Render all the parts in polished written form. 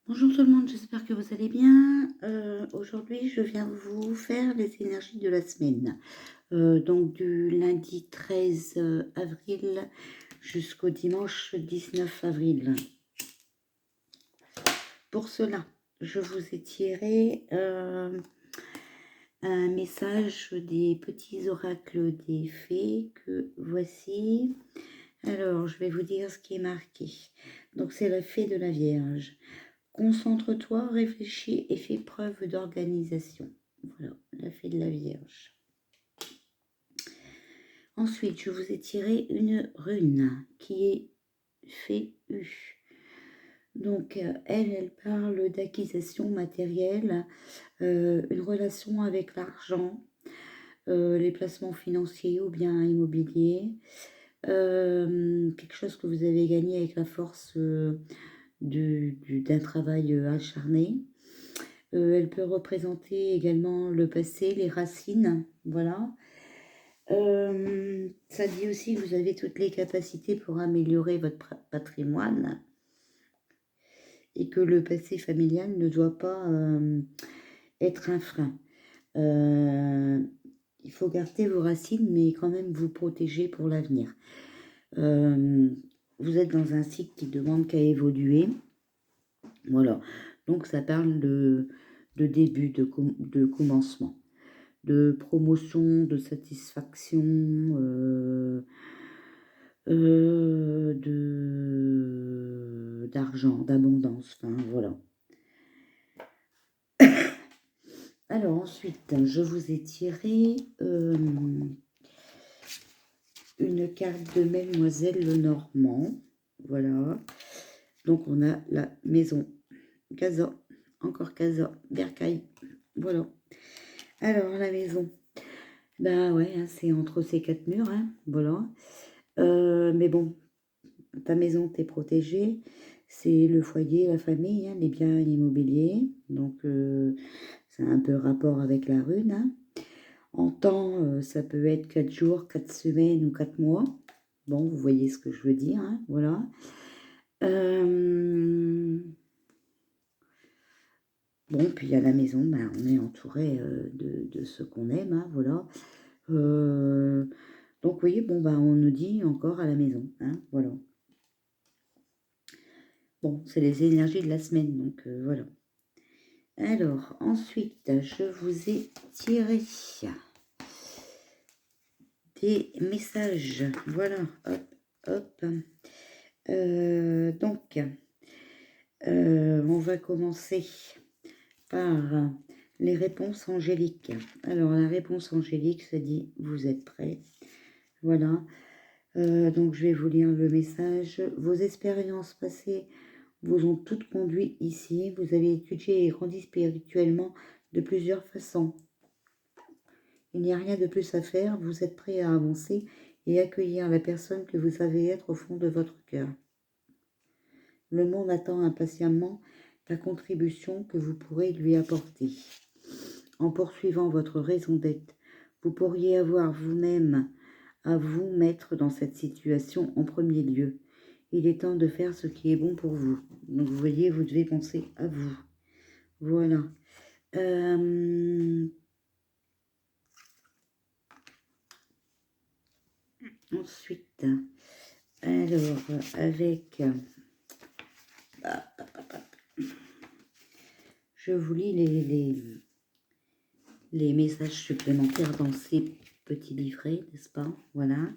Bonjour tout le monde, j'espère que vous allez bien. Aujourd'hui, je viens vous faire les énergies de la semaine. Donc du lundi 13 avril jusqu'au dimanche 19 avril. Pour cela, je vous ai tiré un message des petits oracles des fées que voici. Alors, je vais vous dire ce qui est marqué. Donc, c'est la fée de la Vierge. Concentre-toi, réfléchis et fais preuve d'organisation. Voilà, la fée de la Vierge. Ensuite, je vous ai tiré une rune qui est fée U. Donc, elle parle d'acquisition matérielle, une relation avec l'argent, les placements financiers ou bien immobiliers, quelque chose que vous avez gagné avec la force d'un travail acharné. Elle peut représenter également le passé, les racines, voilà. Ça dit aussi que vous avez toutes les capacités pour améliorer votre patrimoine et que le passé familial ne doit pas être un frein. Il faut garder vos racines, mais quand même vous protéger pour l'avenir. Vous êtes dans un cycle qui demande qu'à évoluer. Voilà. Donc ça parle de début, de commencement, de promotion, de satisfaction, d'argent, d'abondance, enfin voilà. Alors ensuite, je vous ai tiré une carte de Mademoiselle Lenormand, voilà. Donc on a la maison, Casa, encore Casa, Bercail, voilà. Alors la maison, ben ouais, hein, c'est entre ces quatre murs, hein, voilà. Mais bon, ta maison, t'es protégée. C'est le foyer, la famille, hein, les biens immobiliers. Donc, c'est un peu rapport avec la rune. Hein. En temps, ça peut être 4 jours, 4 semaines ou 4 mois. Bon, vous voyez ce que je veux dire. Hein, voilà. Bon, puis il y a la maison, ben, on est entouré de ce qu'on aime. Hein, voilà. Donc, oui, bon, ben, on nous dit encore à la maison. Hein, voilà. Bon, c'est les énergies de la semaine, donc voilà. Alors, ensuite, je vous ai tiré des messages. Voilà, hop, hop. Donc, on va commencer par les réponses angéliques. Alors, la réponse angélique, ça dit « Vous êtes prêts ?» Voilà. Donc, je vais vous lire le message. Vos expériences passées vous ont toutes conduit ici. Vous avez étudié et grandi spirituellement de plusieurs façons. Il n'y a rien de plus à faire. Vous êtes prêt à avancer et accueillir la personne que vous savez être au fond de votre cœur. Le monde attend impatiemment la contribution que vous pourrez lui apporter. En poursuivant votre raison d'être, vous pourriez avoir vous-même à vous mettre dans cette situation en premier lieu. Il est temps de faire ce qui est bon pour vous. Donc, vous voyez, vous devez penser à vous. Voilà. Ensuite, alors, avec... je vous lis les messages supplémentaires dans ces petits livrets, n'est-ce pas? Voilà.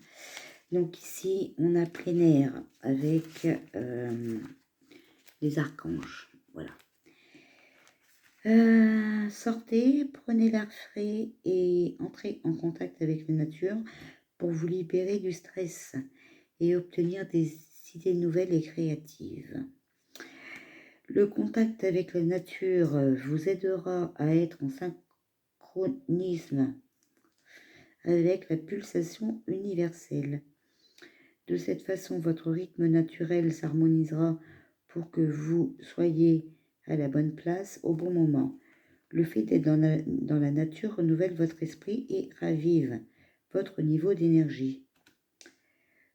Donc ici, on a plein air avec les archanges. Voilà. Sortez, prenez l'air frais et entrez en contact avec la nature pour vous libérer du stress et obtenir des idées nouvelles et créatives. Le contact avec la nature vous aidera à être en synchronisme avec la pulsation universelle. De cette façon, votre rythme naturel s'harmonisera pour que vous soyez à la bonne place au bon moment. Le fait d'être dans la nature renouvelle votre esprit et ravive votre niveau d'énergie.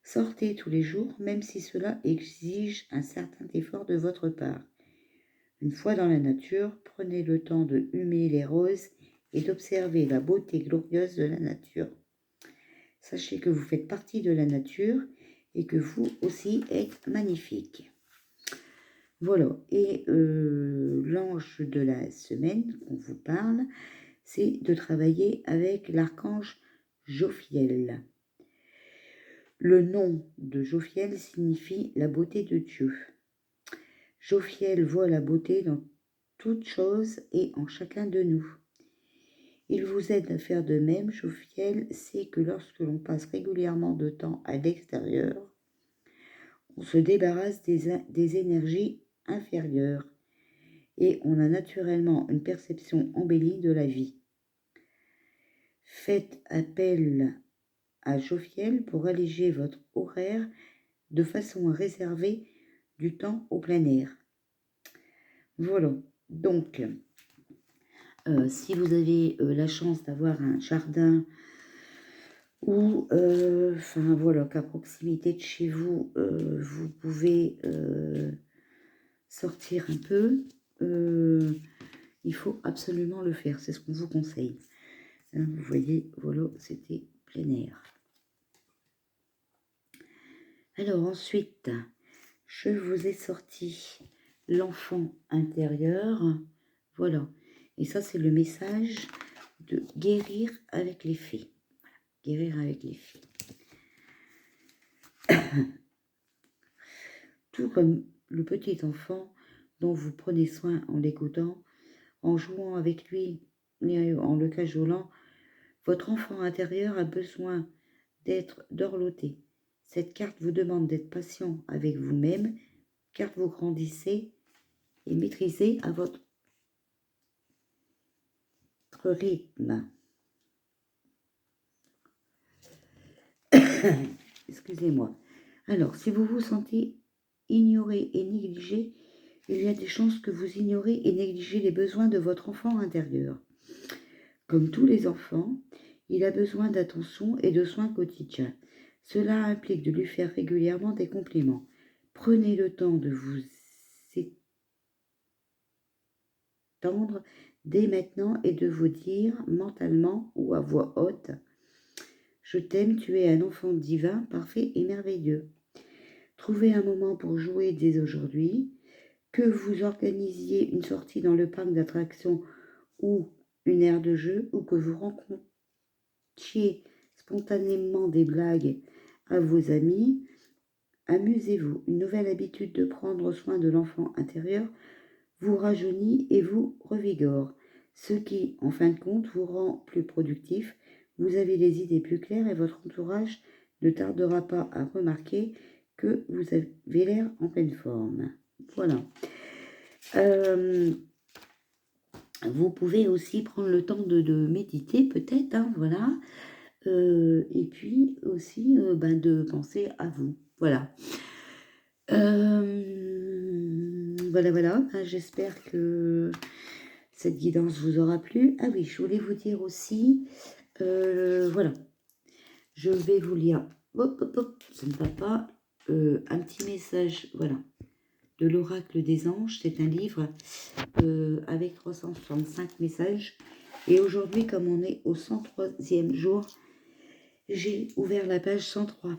Sortez tous les jours, même si cela exige un certain effort de votre part. Une fois dans la nature, prenez le temps de humer les roses et d'observer la beauté glorieuse de la nature. Sachez que vous faites partie de la nature et que vous aussi êtes magnifique. Voilà, et l'ange de la semaine qu'on vous parle, c'est de travailler avec l'archange Jophiel. Le nom de Jophiel signifie la beauté de Dieu. Jophiel voit la beauté dans toutes choses et en chacun de nous. Il vous aide à faire de même. Jophiel sait que lorsque l'on passe régulièrement de temps à l'extérieur, on se débarrasse des énergies inférieures et on a naturellement une perception embellie de la vie. Faites appel à Jophiel pour alléger votre horaire de façon à réserver du temps au plein air. Voilà, donc si vous avez la chance d'avoir un jardin ou voilà, qu'à proximité de chez vous, vous pouvez sortir un peu, il faut absolument le faire, c'est ce qu'on vous conseille. Hein, vous voyez, voilà, c'était plein air. Alors ensuite, je vous ai sorti l'enfant intérieur, voilà. Et ça, c'est le message de guérir avec les fées. Voilà, guérir avec les fées. Tout comme le petit enfant dont vous prenez soin en l'écoutant, en jouant avec lui et en le cajolant, votre enfant intérieur a besoin d'être dorloté. Cette carte vous demande d'être patient avec vous-même, car vous grandissez et maîtrisez à votre rythme. Excusez-moi. Alors, si vous vous sentez ignoré et négligé, il y a des chances que vous ignorez et négligez les besoins de votre enfant intérieur. Comme tous les enfants, il a besoin d'attention et de soins quotidiens. Cela implique de lui faire régulièrement des compliments. Prenez le temps de vous étendre dès maintenant et de vous dire mentalement ou à voix haute « Je t'aime, tu es un enfant divin, parfait et merveilleux ». Trouvez un moment pour jouer dès aujourd'hui, que vous organisiez une sortie dans le parc d'attractions ou une aire de jeu, ou que vous rencontriez spontanément des blagues à vos amis. Amusez-vous. Une nouvelle habitude de prendre soin de l'enfant intérieur vous rajeunit et vous revigore, ce qui, en fin de compte, vous rend plus productif. Vous avez les idées plus claires et votre entourage ne tardera pas à remarquer que vous avez l'air en pleine forme. Voilà. Vous pouvez aussi prendre le temps de méditer, peut-être, hein, voilà. Et puis aussi de penser à vous. Voilà. Voilà. J'espère que cette guidance vous aura plu. Ah oui, je voulais vous dire aussi, voilà. Je vais vous lire, ça ne va pas, un petit message, voilà, de l'Oracle des Anges. C'est un livre avec 365 messages. Et aujourd'hui, comme on est au 103e jour, j'ai ouvert la page 103.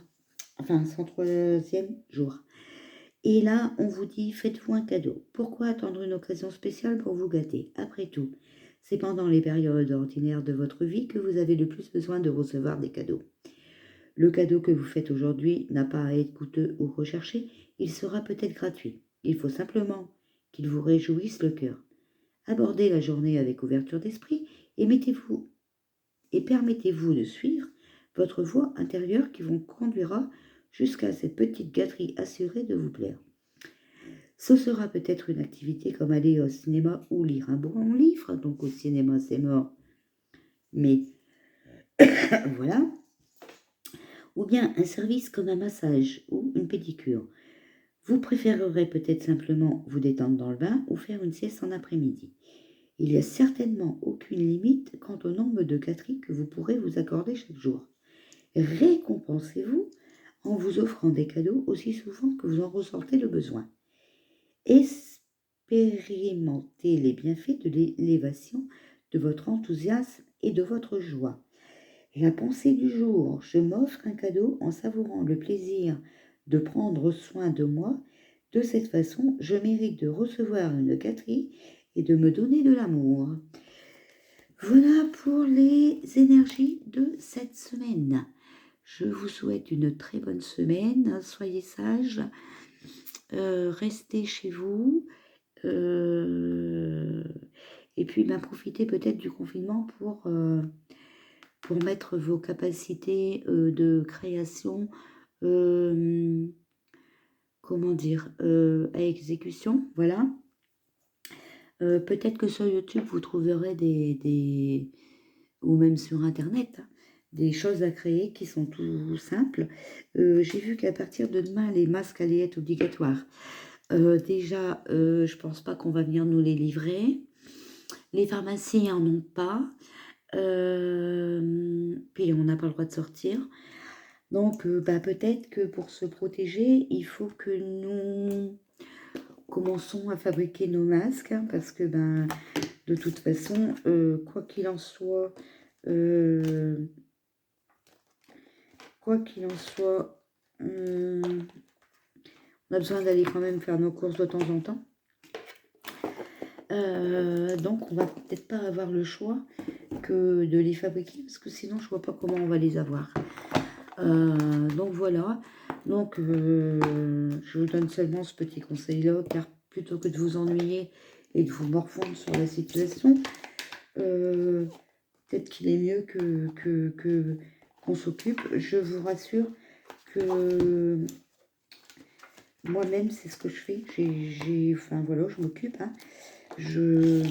Enfin, 103e jour. Et là, on vous dit, faites-vous un cadeau. Pourquoi attendre une occasion spéciale pour vous gâter? Après tout, c'est pendant les périodes ordinaires de votre vie que vous avez le plus besoin de recevoir des cadeaux. Le cadeau que vous faites aujourd'hui n'a pas à être coûteux ou recherché, il sera peut-être gratuit. Il faut simplement qu'il vous réjouisse le cœur. Abordez la journée avec ouverture d'esprit et permettez-vous de suivre votre voie intérieure qui vous conduira jusqu'à cette petite gâterie assurée de vous plaire. Ce sera peut-être une activité comme aller au cinéma ou lire un bon livre. Donc au cinéma, c'est mort. Mais voilà. Ou bien un service comme un massage ou une pédicure. Vous préférerez peut-être simplement vous détendre dans le bain ou faire une sieste en après-midi. Il n'y a certainement aucune limite quant au nombre de gâteries que vous pourrez vous accorder chaque jour. Récompensez-vous en vous offrant des cadeaux aussi souvent que vous en ressentez le besoin. expérimenter les bienfaits de l'élévation de votre enthousiasme et de votre joie. La pensée du jour, je m'offre un cadeau en savourant le plaisir de prendre soin de moi. De cette façon, je mérite de recevoir une gâterie et de me donner de l'amour. Voilà pour les énergies de cette semaine. Je vous souhaite une très bonne semaine. Soyez sages, restez chez vous. Et puis, profitez peut-être du confinement pour mettre vos capacités de création, comment dire, à exécution. Voilà. Peut-être que sur YouTube, vous trouverez ou même sur Internet, hein, des choses à créer qui sont tout simples. J'ai vu qu'à partir de demain, les masques allaient être obligatoires. Déjà, je pense pas qu'on va venir nous les livrer. Les pharmacies en ont pas. Puis on n'a pas le droit de sortir. Donc, peut-être que pour se protéger, il faut que nous commençons à fabriquer nos masques, hein, parce que de toute façon, quoi qu'il en soit, on a besoin d'aller quand même faire nos courses de temps en temps. Donc, on va peut-être pas avoir le choix que de les fabriquer, parce que sinon, je vois pas comment on va les avoir. Donc voilà, donc je vous donne seulement ce petit conseil-là, car plutôt que de vous ennuyer et de vous morfondre sur la situation, peut-être qu'il est mieux qu'on s'occupe. Je vous rassure que moi-même, c'est ce que je fais. Enfin voilà, je m'occupe. Hein. Je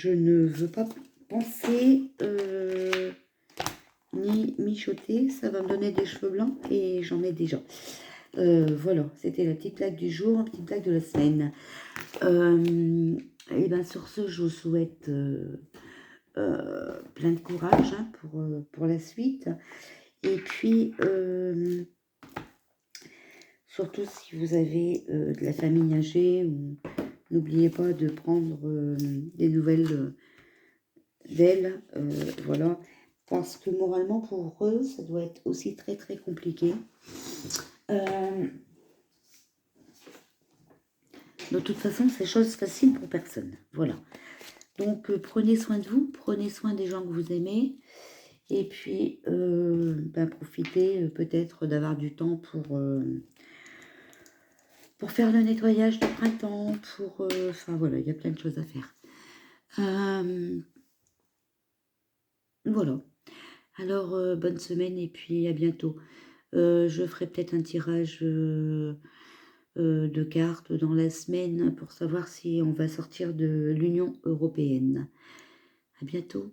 ne veux pas penser ni mijoter, ça va me donner des cheveux blancs et j'en ai déjà. Voilà, c'était la petite blague du jour, la petite blague de la semaine. Et sur ce, je vous souhaite plein de courage, hein, pour la suite. Et puis, surtout si vous avez de la famille âgée, n'oubliez pas de prendre des nouvelles d'elle, voilà, parce que moralement pour eux, ça doit être aussi très très compliqué. De toute façon, c'est chose facile pour personne, voilà. Donc prenez soin de vous, prenez soin des gens que vous aimez, et puis profitez peut-être d'avoir du temps pour faire le nettoyage de printemps, enfin voilà, il y a plein de choses à faire. Voilà. Alors, bonne semaine et puis à bientôt. Je ferai peut-être un tirage de cartes dans la semaine pour savoir si on va sortir de l'Union européenne. À bientôt.